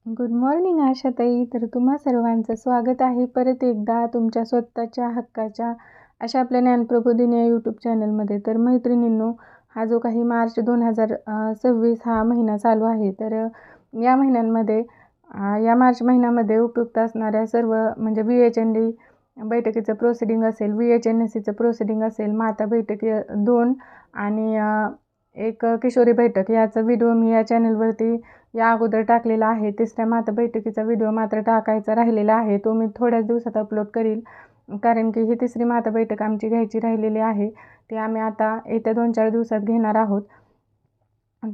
Good morning आशाताई. तर तुम्हा सर्वांचं स्वागत आहे परत एकदा तुमच्या स्वतःच्या हक्काच्या अशा आपल्या ज्ञानप्रबोधिनी या यूट्यूब चॅनलमध्ये. तर मैत्रिणींनो, हा जो काही मार्च 2026 हा महिना चालू आहे, तर या महिन्यांमध्ये या मार्च महिन्यामध्ये उपयुक्त असणाऱ्या सर्व म्हणजे VHND बैठकीचं प्रोसिडिंग असेल, VHNSCचं प्रोसिडिंग असेल, माता बैठकी 2 आणि एक किशोरी बैठक याचा व्हिडिओ मी या चॅनलवरती या अगोदर टाकलेला आहे. तिसऱ्या माता बैठकीचा व्हिडिओ मात्र टाकायचा राहिलेला आहे, तो मी थोड्याच दिवसात अपलोड करील. कारण की ही तिसरी माता बैठक आमची घ्यायची राहिलेली आहे, ते आम्ही आता येत्या 2-4 दिवसात घेणार आहोत.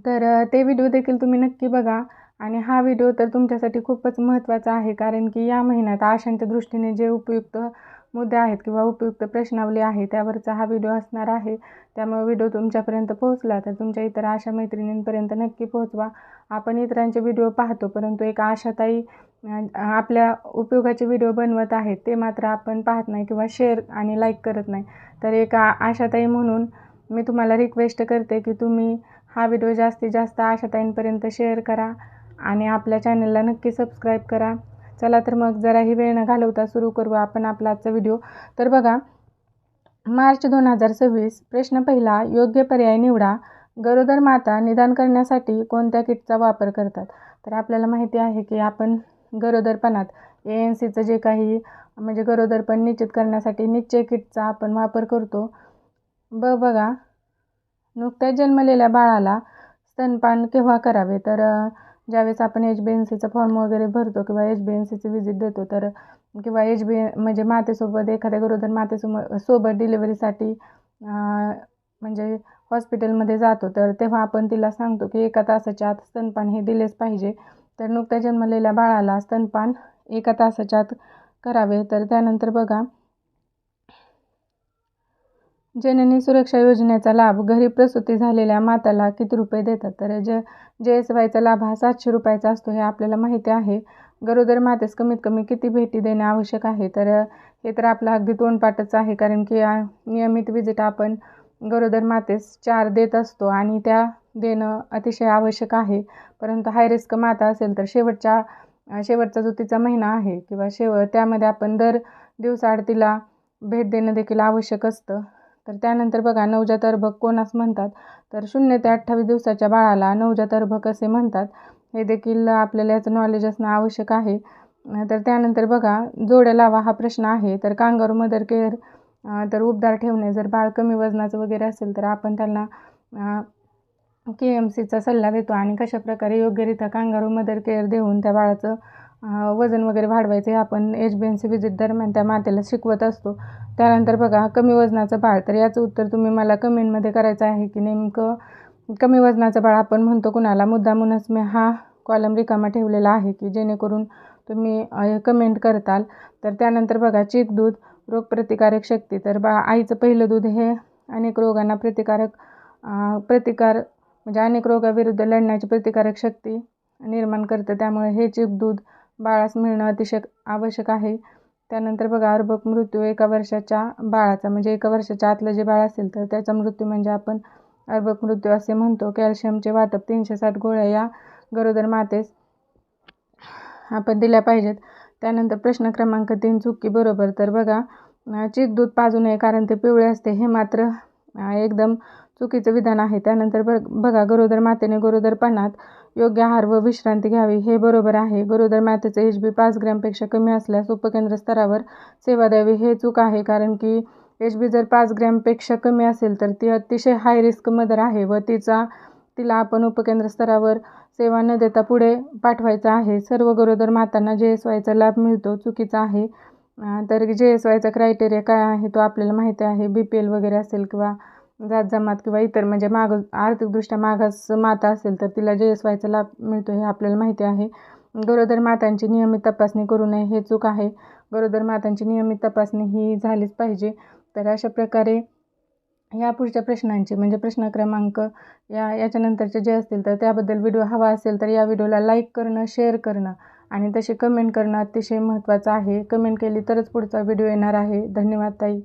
तर ते व्हिडिओ देखील तुम्ही नक्की बघा. आणि हा व्हिडिओ तर तुमच्यासाठी खूपच महत्त्वाचा आहे, कारण की या महिन्यात आशांच्या दृष्टीने जे उपयुक्त मुद्दे आहेत किंवा उपयुक्त प्रश्नावली आहे त्यावरचा हा व्हिडिओ असणार आहे. त्यामुळे व्हिडिओ तुमच्यापर्यंत पोहोचला तर तुमच्या इतर आशा मैत्रिणींपर्यंत नक्की पोहोचवा. आपण इतरांचे व्हिडिओ पाहतो, परंतु एक आशाताई आपल्या उपयोगाचे व्हिडिओ बनवत आहेत ते मात्र आपण पाहत नाही किंवा शेअर आणि लाईक करत नाही. तर एक आशाताई म्हणून मी तुम्हाला रिक्वेस्ट करते की तुम्ही हा व्हिडिओ जास्तीत जास्त आशाताईंपर्यंत शेअर करा आणि आपल्या चॅनलला नक्की सबस्क्राईब करा. चला तर मग जराही वेळ न घालवता सुरू करू आपण आपला आजचा व्हिडिओ. तर बघा, मार्च 2026 प्रश्न पहिला, योग्य पर्याय निवडा. गरोदर माता निदान करण्यासाठी कोणत्या किटचा वापर करतात? तर आपल्याला माहिती आहे की आपण गरोदरपणात ANCचं जे काही म्हणजे गरोदरपण निश्चित करण्यासाठी निश्चय किटचा आपण वापर करतो. बघा, नुकत्याच जन्मलेल्या बाळाला स्तनपान केव्हा करावे? तर ज्यावेळेस आपण HbA1cचा फॉर्म वगैरे भरतो किंवा HbA1cची व्हिजिट देतो, तर किंवा म्हणजे मातेसोबत एखाद्या गरोदर मातेसोबत डिलिव्हरीसाठी म्हणजे हॉस्पिटलमध्ये जातो, तर तेव्हा आपण तिला सांगतो की 1 तासाच्या आत स्तनपान हे दिलेच पाहिजे. तर नुकत्या जन्मलेल्या बाळाला स्तनपान 1 तासाच्या आत करावे. तर त्यानंतर बघा, जननी सुरक्षा योजनेचा लाभ घरी प्रसूती झालेल्या माताला किती रुपये देतात? तर JSYचा लाभ हा 700 रुपयाचा असतो, हे आपल्याला माहिती आहे. गरोदर मातेस कमीत कमी किती भेटी देणे आवश्यक आहे? तर हे तर आपलं अगदी तोंडपाठच आहे, कारण की नियमित विजिट आपण गरोदर मातेस 4 देत असतो आणि त्या देणं अतिशय आवश्यक आहे. परंतु हाय रिस्क माता असेल तर शेवटचा जो तिचा महिना आहे किंवा त्यामध्ये आपण दर दिवसाआड तिला भेट देणं देखील आवश्यक असतं. तर त्यानंतर बघा, नवजात अर्भक कोणास म्हणतात? तर 0 ते 28 दिवसाच्या बाळाला नवजात अर्भक असे म्हणतात. हे देखील आपल्याला याचं नॉलेज असणं आवश्यक आहे. तर त्यानंतर बघा, जोड्या लावा हा प्रश्न आहे. तर कांगारू मदर केअर तर उबदार ठेवणे. जर बाळ कमी वजनाचं वगैरे असेल तर आपण त्यांना KMCचा सल्ला देतो आणि कशाप्रकारे योग्यरित्या कांगारू मदर केअर देऊन त्या बाळाचं वजन वगैरे वाढवायचं हे आपण HbA1c व्हिजिट दरम्यान त्या मातेला शिकवत असतो. त्यानंतर बघा, कमी वजनाचं बाळ. तर याचं उत्तर तुम्ही मला कमेंटमध्ये करायचं आहे की नेमकं कमी वजनाचं बाळ आपण म्हणतो कुणाला? मुद्दामूनच मी हा कॉलम रिकामा ठेवलेला आहे की जेणेकरून तुम्ही कमेंट करताल. तर त्यानंतर बघा, चीक दूध रोगप्रतिकारक शक्ती. तर आईचं पहिलं दूध हे अनेक रोगांना प्रतिकार म्हणजे अनेक रोगाविरुद्ध लढण्याची प्रतिकारक शक्ती निर्माण करतं. त्यामुळे हे चीक दूध बाळास मिळणं अतिशय आवश्यक आहे. त्यानंतर बघा, अर्भक मृत्यू 1 वर्षाच्या बाळाचा म्हणजे 1 वर्षाच्या आतलं जे बाळ असेल तर त्याचा मृत्यू म्हणजे आपण अर्भक मृत्यू असे म्हणतो. कॅल्शियमचे वाटप 360 गोळ्या या गरोदर मातेस आपण दिल्या पाहिजेत. त्यानंतर प्रश्न क्रमांक 3, चुकी बरोबर. तर बघा, चीक दूध पाजू नये कारण ते पिवळे असते, हे मात्र एकदम चुकीचं विधान आहे. त्यानंतर बघा, गरोदर मातेने गरोदरपणात योग्य आहार व विश्रांती घ्यावी, हे बरोबर आहे. गरोदर मातेचं HB 5 ग्रॅमपेक्षा कमी असल्यास उपकेंद्र स्तरावर सेवा द्यावी, हे चूक आहे. कारण की HB जर 5 ग्रॅमपेक्षा कमी असेल तर ती अतिशय हाय रिस्क मदर आहे व तिला आपण उपकेंद्र स्तरावर सेवा न देता पुढे पाठवायचं आहे. सर्व गरोदर मातांना JSYचा लाभ मिळतो, चुकीचा आहे. तर JSYचा क्रायटेरिया काय आहे तो आपल्याला माहिती आहे. BPL वगैरे असेल किंवा जात जमात किंवा इतर म्हणजे आर्थिकदृष्ट्या मागास माता असेल तर तिला JSYचा लाभ मिळतो, हे आपल्याला माहिती आहे. गरोदर मातांची नियमित तपासणी करू नये, हे चूक आहे. गरोदर मातांची नियमित तपासणी ही झालीच पाहिजे. तर अशा प्रकारे या पुढच्या प्रश्नांची म्हणजे प्रश्न क्रमांक याच्यानंतरचे जे असतील तर त्याबद्दल व्हिडिओ हवा असेल तर या व्हिडिओला लाईक करणं, शेअर करणं आणि तसे कमेंट करणं अतिशय महत्त्वाचं आहे. कमेंट केली तरच पुढचा व्हिडिओ येणार आहे. धन्यवाद ताई.